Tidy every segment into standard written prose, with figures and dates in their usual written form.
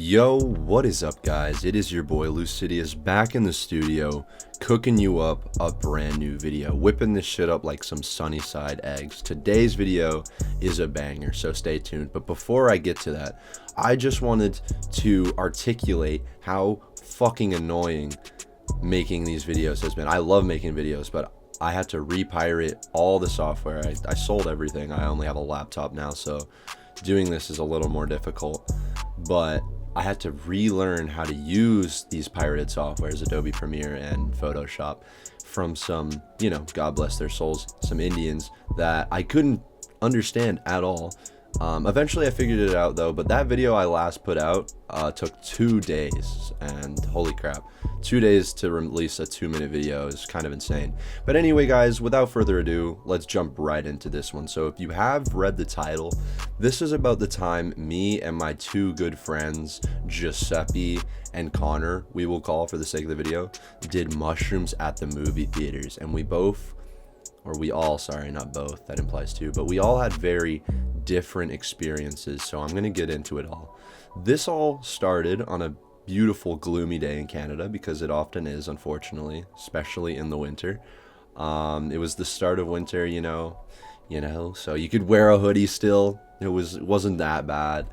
Yo, what is up guys? It is your boy Lucidius back in the studio, cooking you up a brand new video, whipping this shit up like some sunny side eggs. Today's video is a banger, so stay tuned. But before I get to that, I just wanted to articulate how fucking annoying making these videos has been. I love making videos, but I had to repirate all the software. I sold everything. I only have a laptop now, so doing this is a little more difficult. But I had to relearn how to use these pirated softwares, Adobe Premiere and Photoshop, from some, God bless their souls, some Indians that I couldn't understand at all. Eventually I figured it out though, but that video I last put out took 2 days, and holy crap, 2 days to release a 2-minute video is kind of insane. But anyway guys, without further ado, let's jump right into this one. So if you have read the title, this is about the time me and my 2 good friends, Giuseppe and Connor, we will call for the sake of the video, did mushrooms at the movie theaters. And we all, sorry, not both, that implies 2, but we all had very different experiences, so I'm gonna get into it all. This all started on a beautiful gloomy day in Canada, because it often is, unfortunately, especially in the winter. It was the start of winter, so you could wear a hoodie still. It wasn't that bad.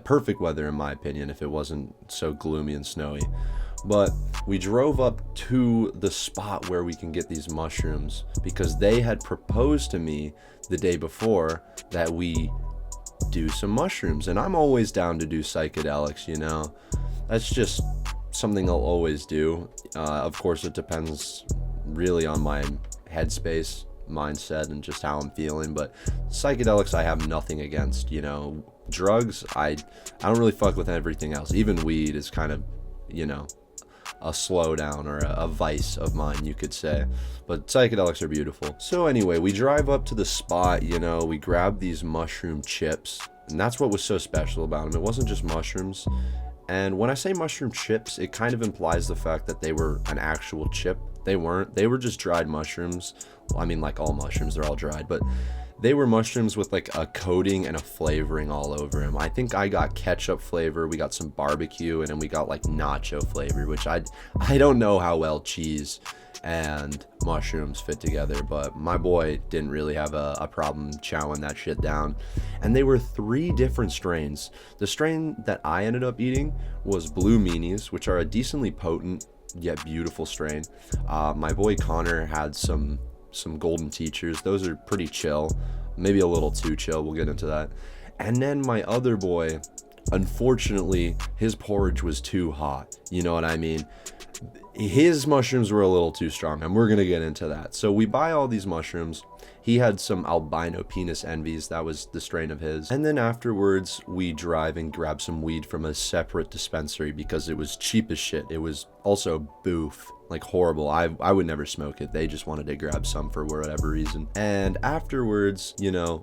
Perfect weather in my opinion, if it wasn't so gloomy and snowy. But we drove up to the spot where we can get these mushrooms, because they had proposed to me the day before that we do some mushrooms. And I'm always down to do psychedelics, That's just something I'll always do. Of course, it depends really on my headspace, mindset, and just how I'm feeling. But psychedelics I have nothing against, Drugs, I don't really fuck with everything else. Even weed is kind of, a slowdown or a vice of mine, you could say. But psychedelics are beautiful. So anyway, we drive up to the spot, we grab these mushroom chips, and that's what was so special about them. It wasn't just mushrooms. And when I say mushroom chips, it kind of implies the fact that they were an actual chip. They weren't. They were just dried mushrooms. Well, I mean, like all mushrooms, they're all dried, but they were mushrooms with like a coating and a flavoring all over them. I think I got ketchup flavor, we got some barbecue, and then we got like nacho flavor, which I don't know how well cheese and mushrooms fit together, but my boy didn't really have a problem chowing that shit down. And they were 3 different strains. The strain that I ended up eating was Blue Meanies, which are a decently potent yet beautiful strain. My boy Connor had some Golden Teachers. Those are pretty chill, maybe a little too chill, we'll get into that. And then my other boy, unfortunately, his porridge was too hot, you know what I mean? His mushrooms were a little too strong, and we're gonna get into that. So we buy all these mushrooms. He had some albino penis envies, that was the strain of his. And then afterwards, we drive and grab some weed from a separate dispensary because it was cheap as shit. It was also boof, like horrible. I would never smoke it. They just wanted to grab some for whatever reason. And afterwards,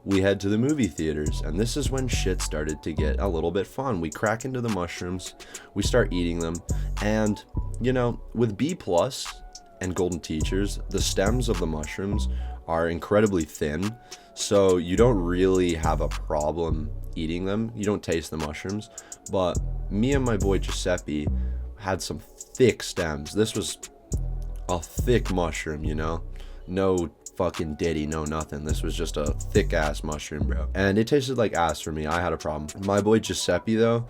we head to the movie theaters, and this is when shit started to get a little bit fun. We crack into the mushrooms, we start eating them, and with B+ and Golden Teachers, the stems of the mushrooms are incredibly thin, so you don't really have a problem eating them. You don't taste the mushrooms. But me and my boy Giuseppe had some thick stems. This was a thick mushroom, no fucking ditty, no nothing. This was just a thick ass mushroom, bro, and it tasted like ass for me. I had a problem. My boy Giuseppe though,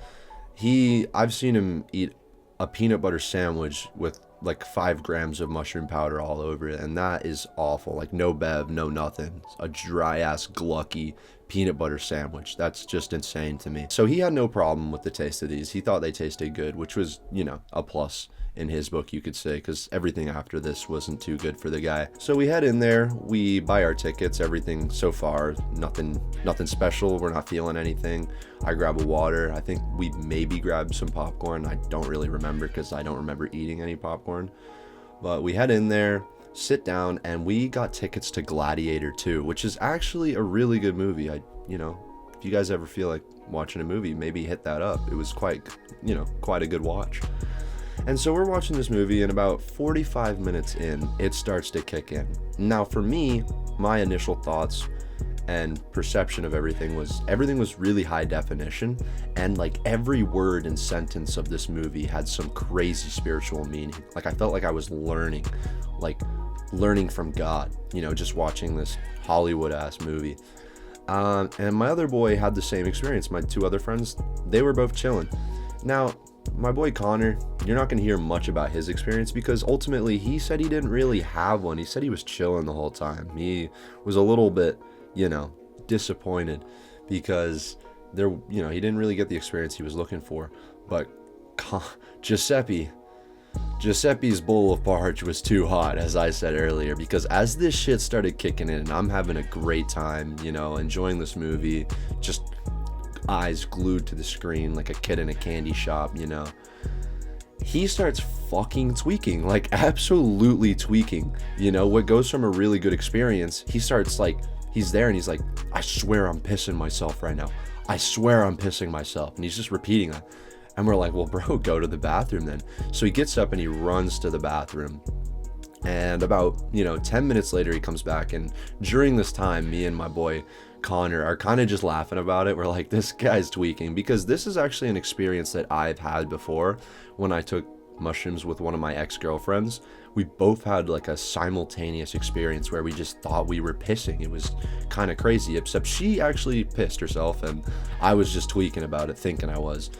I've seen him eat a peanut butter sandwich with like 5 grams of mushroom powder all over it, and that is awful. Like no bev, no nothing, a dry ass glucky peanut butter sandwich. That's just insane to me. So he had no problem with the taste of these. He thought they tasted good, which was a plus in his book, you could say, because everything after this wasn't too good for the guy. So we head in there, we buy our tickets, everything so far, nothing special, we're not feeling anything. I grab a water. I think we maybe grabbed some popcorn. I don't really remember, because I don't remember eating any popcorn. But we head in there, sit down, and we got tickets to Gladiator 2, which is actually a really good movie. If you guys ever feel like watching a movie, maybe hit that up. It was quite a good watch. And so we're watching this movie, and about 45 minutes in, it starts to kick in. Now for me, my initial thoughts and perception of everything was really high definition, and like every word and sentence of this movie had some crazy spiritual meaning. Like I felt like I was learning from God, you know, just watching this Hollywood ass movie. And my other boy had the same experience. My two other friends, they were both chilling. Now, my boy Connor, you're not going to hear much about his experience because ultimately he said he didn't really have one. He said he was chilling the whole time. He was a little bit, you know, disappointed because he didn't really get the experience he was looking for. But Giuseppe's bowl of porridge was too hot, as I said earlier, because as this shit started kicking in, I'm having a great time, you know, enjoying this movie, just eyes glued to the screen like a kid in a candy shop, you know. He starts fucking tweaking, like absolutely tweaking, you know. What goes from a really good experience, he starts like, he's there and he's like, I swear I'm pissing myself right now. I swear I'm pissing myself. And he's just repeating that. And we're like, well, bro, go to the bathroom then. So he gets up and he runs to the bathroom. And about, 10 minutes later, he comes back. And during this time, me and my boy Connor are kind of just laughing about it. We're like, this guy's tweaking, because this is actually an experience that I've had before when I took mushrooms with one of my ex-girlfriends. We both had like a simultaneous experience where we just thought we were pissing. It was kind of crazy, except she actually pissed herself and I was just tweaking about it, thinking I was.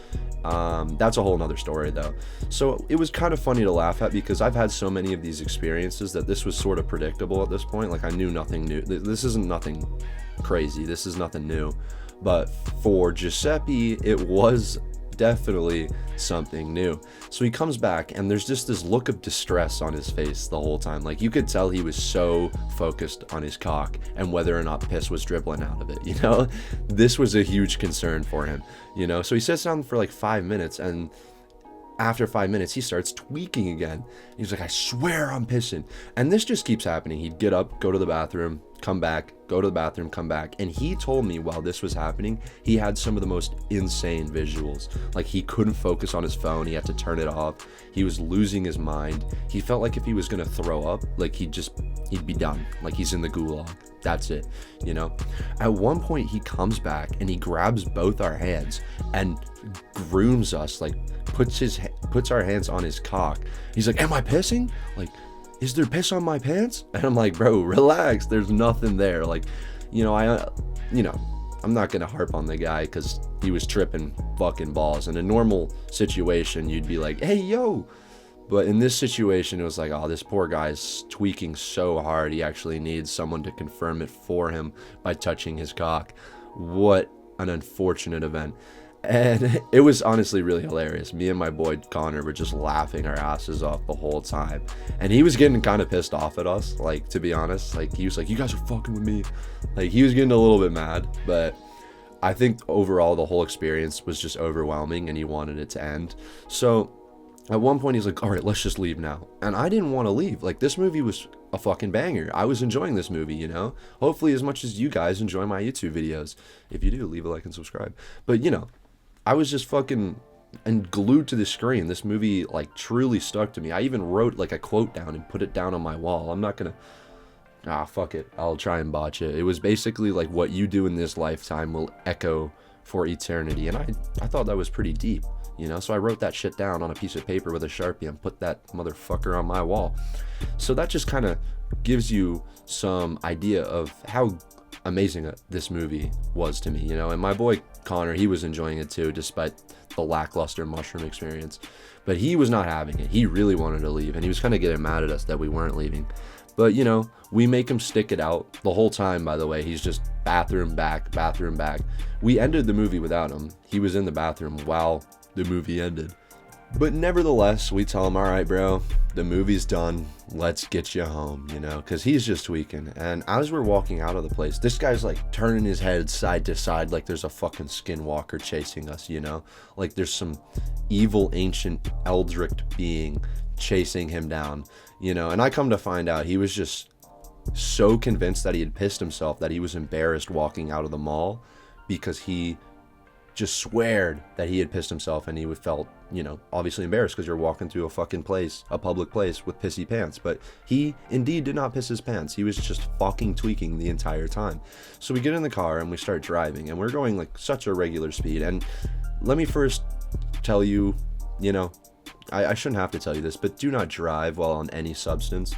That's a whole nother story though. So it was kind of funny to laugh at, because I've had so many of these experiences that this was sort of predictable at this point. Like I knew nothing new. This isn't nothing crazy. This is nothing new. But for Giuseppe, it was definitely something new. So he comes back and there's just this look of distress on his face the whole time. Like you could tell he was so focused on his cock and whether or not piss was dribbling out of it, you know. This was a huge concern for him, you know. So he sits down for like 5 minutes, and after 5 minutes he starts tweaking again. He's like, I swear I'm pissing. And this just keeps happening. He'd get up, go to the bathroom, come back, go to the bathroom, come back. And he told me while this was happening, he had some of the most insane visuals. Like he couldn't focus on his phone. He had to turn it off. He was losing his mind. He felt like if he was going to throw up, like he'd be done. Like he's in the gulag. That's it, you know? At one point he comes back and he grabs both our hands and grooms us, like puts our hands on his cock. He's like, am I pissing? Like, is there piss on my pants? And I'm like, bro, relax. There's nothing there. Like, I'm not gonna harp on the guy because he was tripping fucking balls. In a normal situation, you'd be like, hey, yo. But in this situation, it was like, oh, this poor guy's tweaking so hard. He actually needs someone to confirm it for him by touching his cock. What an unfortunate event. And it was honestly really hilarious. Me and my boy Connor were just laughing our asses off the whole time. And he was getting kind of pissed off at us, like, to be honest. Like, he was like, you guys are fucking with me. Like, he was getting a little bit mad. But I think overall the whole experience was just overwhelming and he wanted it to end. So at one point he's like, all right, let's just leave now. And I didn't want to leave. Like, this movie was a fucking banger. I was enjoying this movie, you know? Hopefully as much as you guys enjoy my YouTube videos. If you do, leave a like and subscribe. But, I was just fucking and glued to the screen. This movie like truly stuck to me. I even wrote like a quote down and put it down on my wall. I'm not gonna fuck it, I'll try and botch it. It was basically like, what you do in this lifetime will echo for eternity. And I thought that was pretty deep, you know. So I wrote that shit down on a piece of paper with a Sharpie and put that motherfucker on my wall. So that just kind of gives you some idea of how amazing this movie was to me, you know. And my boy Connor, he was enjoying it too, despite the lackluster mushroom experience. But he was not having it. He really wanted to leave, and he was kind of getting mad at us that we weren't leaving. But, we make him stick it out the whole time, by the way. He's just bathroom back, bathroom back. We ended the movie without him. He was in the bathroom while the movie ended. But nevertheless, we tell him, all right, bro, the movie's done. Let's get you home, because he's just tweaking. And as we're walking out of the place, this guy's like turning his head side to side like there's a fucking skinwalker chasing us, like there's some evil ancient eldritch being chasing him down, and I come to find out he was just so convinced that he had pissed himself that he was embarrassed walking out of the mall because he just sweared that he had pissed himself, and he would felt, you know, obviously embarrassed because you're walking through a fucking place, a public place with pissy pants. But he indeed did not piss his pants. He was just fucking tweaking the entire time. So we get in the car and we start driving, and we're going like such a regular speed. And let me first tell you, you know, I shouldn't have to tell you this, but do not drive while on any substance.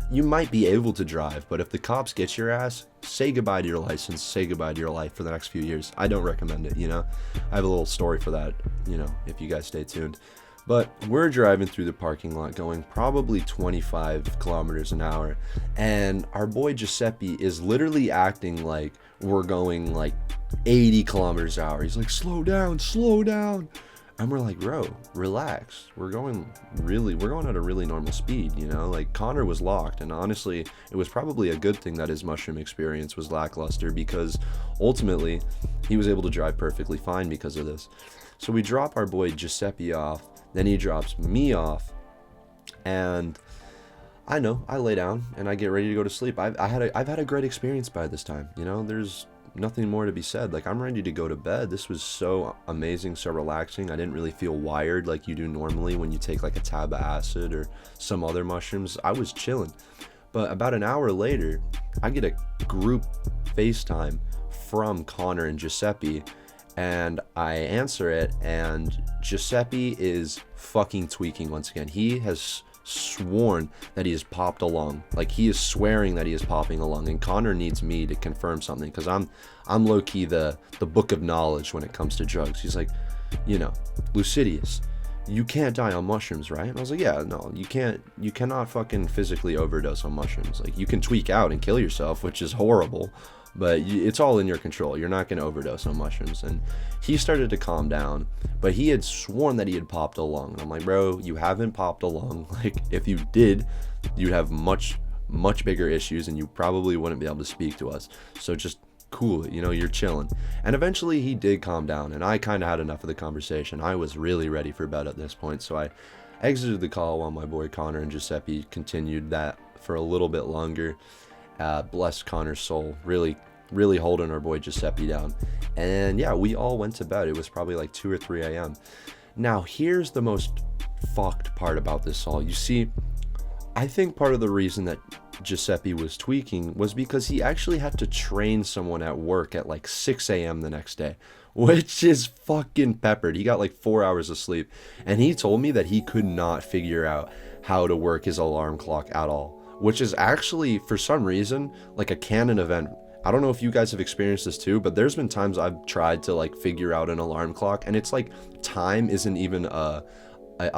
You might be able to drive, but if the cops get your ass, say goodbye to your license, say goodbye to your life for the next few years. I don't recommend it, you know. I have a little story for that, you know, if you guys stay tuned. But we're driving through the parking lot going probably 25 kilometers an hour, and our boy Giuseppe is literally acting like we're going like 80 kilometers an hour. He's like, slow down, slow down. And we're like, bro, relax. We're going at a really normal speed, you know? Like, Connor was locked, and honestly, it was probably a good thing that his mushroom experience was lackluster, because ultimately, he was able to drive perfectly fine because of this. So we drop our boy Giuseppe off, then he drops me off, and I know, I lay down, and I get ready to go to sleep. I've had a great experience by this time, you know? There's nothing more to be said. Like, I'm ready to go to bed. This was so amazing, so relaxing. I didn't really feel wired like you do normally when you take like a tab of acid or some other mushrooms. I was chilling. But about an hour later, I get a group FaceTime from Connor and Giuseppe, and I answer it, and Giuseppe is fucking tweaking once again. He has sworn that he has popped along. Like, he is swearing that he is popping along, and Connor needs me to confirm something, because I'm low-key the book of knowledge when it comes to drugs. He's like, you know, Lucidius, you can't die on mushrooms, right? And I was like, yeah, no, you cannot fucking physically overdose on mushrooms. Like, you can tweak out and kill yourself, which is horrible, but it's all in your control. You're not going to overdose on mushrooms. And he started to calm down, but he had sworn that he had popped along. And I'm like, bro, you haven't popped along. Like, if you did, you'd have much bigger issues, and you probably wouldn't be able to speak to us. So just cool it, you know, you're chilling. And eventually he did calm down, and I kind of had enough of the conversation. I was really ready for bed at this point, so I exited the call while my boy Connor and Giuseppe continued that for a little bit longer. Bless Connor's soul, really holding our boy Giuseppe down. And yeah, we all went to bed. It was probably like 2 or 3 a.m. Now, here's the most fucked part about this all. You see, I think part of the reason that Giuseppe was tweaking was because he actually had to train someone at work at like 6 a.m. the next day, which is fucking peppered. He got like 4 hours of sleep, and he told me that he could not figure out how to work his alarm clock at all, which is actually, for some reason, like a canon event. I don't know if you guys have experienced this too, but there's been times I've tried to like figure out an alarm clock, and it's like time isn't even a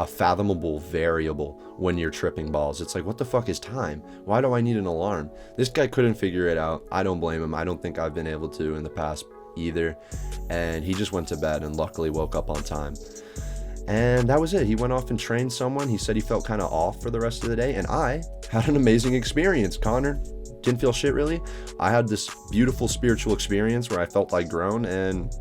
fathomable variable when you're tripping balls. It's like, what the fuck is time? Why do I need an alarm? This guy couldn't figure it out. I don't blame him. I don't think I've been able to in the past either. And he just went to bed and luckily woke up on time. And that was it. He went off and trained someone. He said he felt kind of off for the rest of the day, and I had an amazing experience. Connor didn't feel shit really. I had this beautiful spiritual experience where I felt like grown, and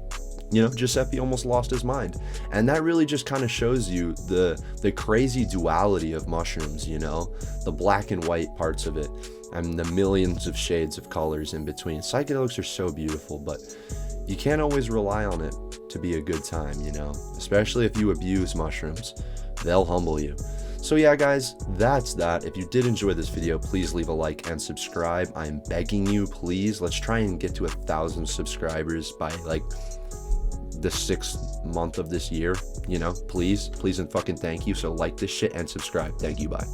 you know, Giuseppe almost lost his mind. And that really just kind of shows you the crazy duality of mushrooms, you know, the black and white parts of it and the millions of shades of colors in between. Psychedelics are so beautiful, but you can't always rely on it to be a good time, you know, especially if you abuse mushrooms. They'll humble you. So yeah, guys, that's that. If you did enjoy this video, please leave a like and subscribe. I'm begging you, please. Let's try and get to 1,000 subscribers by like the 6th month of this year, you know, please and fucking thank you. So like this shit and subscribe. Thank you. Bye.